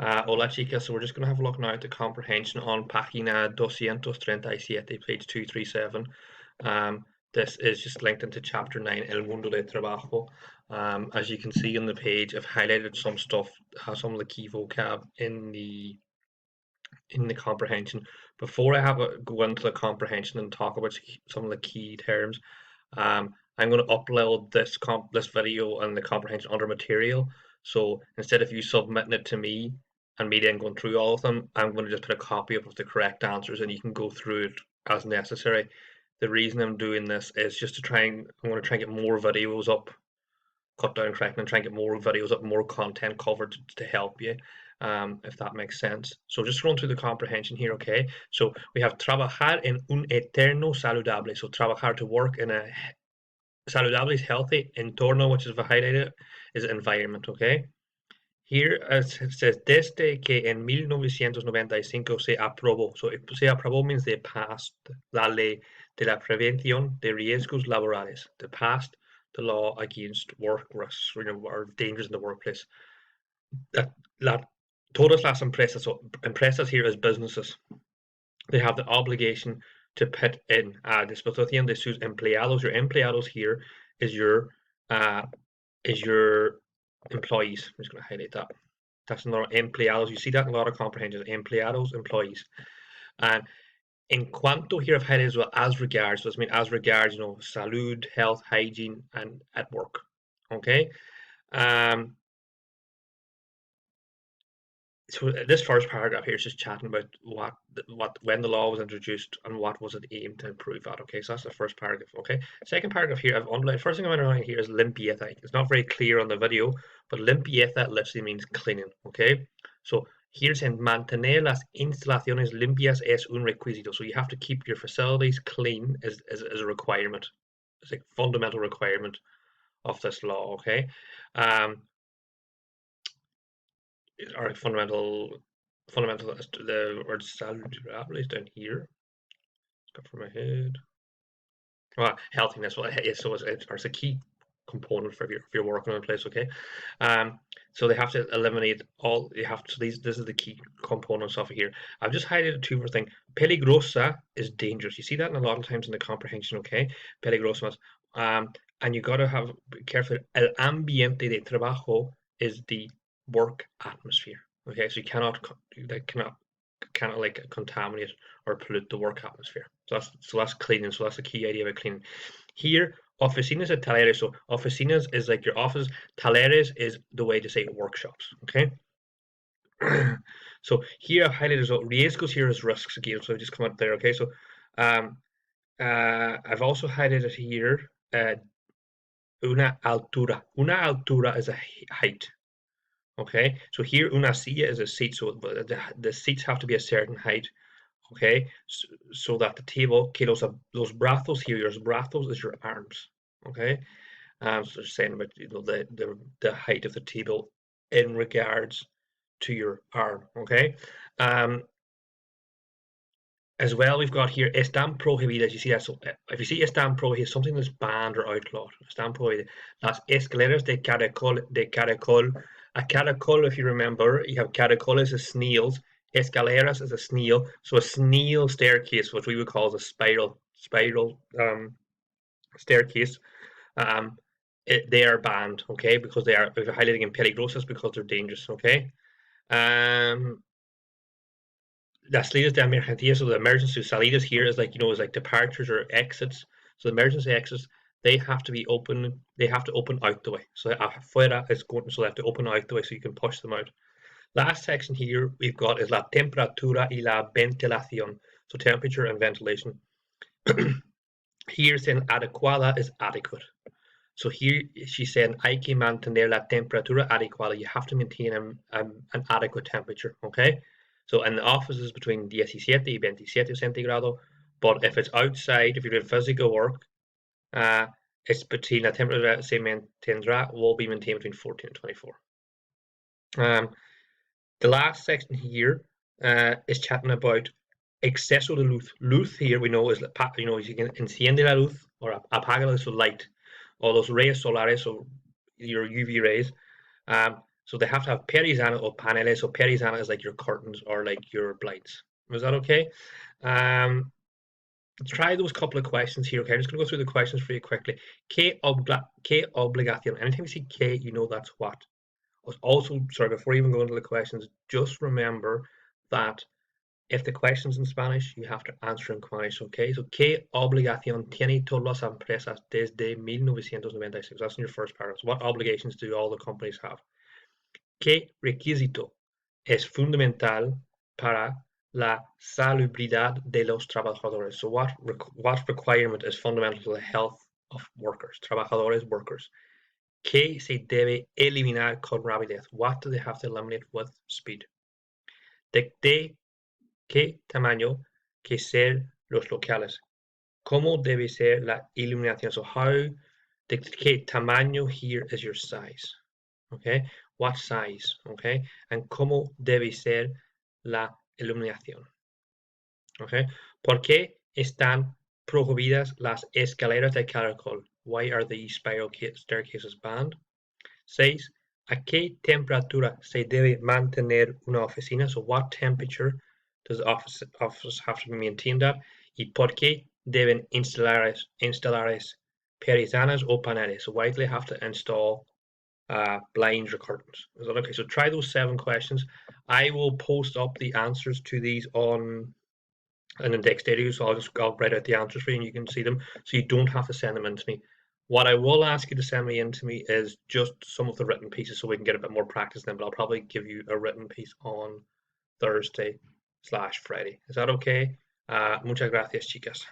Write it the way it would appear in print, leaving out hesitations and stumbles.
Hola chicas, so we're just going to have a look now at the comprehension on página 237, page 237. This is just linked into chapter 9, El Mundo de Trabajo. As you can see on the page, I've highlighted some stuff, some of the key vocab in the comprehension. Before I go into the comprehension and talk about some of the key terms, I'm going to upload this video and the comprehension under material. So instead of you submitting it to me and me then going through all of them, I'm going to just put a copy of the correct answers and you can go through it as necessary. The reason I'm doing this is just to I'm going to try and get more videos up, cut down correctly, and try and get more videos up, more content covered to help you, if that makes sense. So just going through the comprehension here, okay? So we have trabajar en un eterno saludable. So trabajar, to work in a saludable is healthy, entorno, which is highlighted, is environment, okay? Here it says, desde que en 1995 se aprobó. So se aprobó means they passed la ley de la prevención de riesgos laborales. They passed the law against work risks, or dangers in the workplace. Todas las empresas, so empresas here is businesses, they have the obligation to put in disposición de sus empleados. Your empleados here is your employees. I'm just going to highlight that. That's another empleados. You see that in a lot of comprehensions. Empleados, employees. And en cuanto here I've highlighted as well, as regards. So this means as regards, salud, health, hygiene, and at work. Okay. So this first paragraph here is just chatting about when the law was introduced and what was it aimed to improve at. Okay, so that's the first paragraph. Okay, second paragraph here I've underlined. First thing I'm underlining here is limpieza. It's not very clear on the video, but limpieza literally means cleaning. Okay, so here saying mantener las instalaciones limpias es un requisito. So you have to keep your facilities clean as a requirement. It's a fundamental requirement of this law. Okay. Our fundamental the word saludable is down here. It's got from my head. Healthiness. Well, so it's a key component for if you're working in a place. Okay, so they have to eliminate all. This is the key components of it here. I've just highlighted two more things. Peligrosa is dangerous. You see that in a lot of times in the comprehension. Okay, peligrosa. And you got to be careful. El ambiente de trabajo is the work atmosphere. Okay, so you cannot like contaminate or pollute the work atmosphere. So that's cleaning. So that's the key idea about cleaning. Here, oficinas and talleres. So oficinas is like your office. Talleres is the way to say workshops. Okay. So here I've highlighted as well. Riesgos here is risks again. So just come up there. Okay. So I've also highlighted here una altura. Una altura is a height. Okay, so here una silla is a seat, so the seats have to be a certain height. Okay, so that the table, okay, los brazos here, your brazos is your arms. Okay, so they're saying about the height of the table in regards to your arm. Okay, as well, we've got here están prohibidas. You see that? So if you see están prohibidas, something that's banned or outlawed. Están prohibidas. Las escaleras de caracol. A caracol, if you remember, you have caracoles as snails. Escaleras is a snail. So a snail staircase, which we would call a spiral staircase. They are banned, okay, because they are highlighting in peligrosas because they're dangerous, okay. Las salidas de emergencia, so the emergency salidas here is like is like departures or exits. So the emergency exits, they have to be open. They have to open out the way. So afuera is going, so they have to open out the way so you can push them out. Last section here we've got is la temperatura y la ventilación. So temperature and ventilation. Here saying adecuada is adequate. So here she's saying hay que mantener la temperatura adecuada. You have to maintain an adequate temperature. Okay. So in the offices between 17 y 27 centigrado, but if it's outside, if you're doing physical work, it's between la temperatura se mantendrá will be maintained between 14 and 24. The last section here is chatting about exceso de luz. Luz here we know is you can enciende la luz or apaga la luz, so light, or those rayos solares, so your UV rays. So they have to have persiana or paneles. So persiana is like your curtains or like your blinds. Was that okay? Try those couple of questions here. Okay, I'm just going to go through the questions for you quickly. Que obligación? Anytime you see que, you know that's what. Also, sorry, before even going to the questions, just remember that if the question's in Spanish, you have to answer in Spanish, okay? So, ¿qué obligación tiene todas las empresas desde 1996? That's in your first paragraph. So what obligations do all the companies have? ¿Qué requisito es fundamental para la salubridad de los trabajadores? So what requirement is fundamental to the health of workers, trabajadores, workers? ¿Qué se debe eliminar con rapidez? What do they have to eliminate with speed? ¿De qué tamaño que ser los locales? ¿Cómo debe ser la iluminación? So de qué tamaño here is your size. Okay, what size? Okay, and cómo debe ser la iluminación. Okay, ¿por qué están prohibidas las escaleras de caracol? Why are the spiral staircases banned? 6. ¿A qué temperatura se debe mantener una oficina? So what temperature does the office have to be maintained at? ¿Y por qué deben instalar persianas o paneles? So why do they have to install blinds or curtains? Is that okay? So try those 7 questions. I will post up the answers to these on an index data, so I'll write out the answers for you and you can see them, so you don't have to send them in to me. What I will ask you to send me in to me is just some of the written pieces so we can get a bit more practice then, but I'll probably give you a written piece on Thursday/Friday. Is that okay? Muchas gracias, chicas.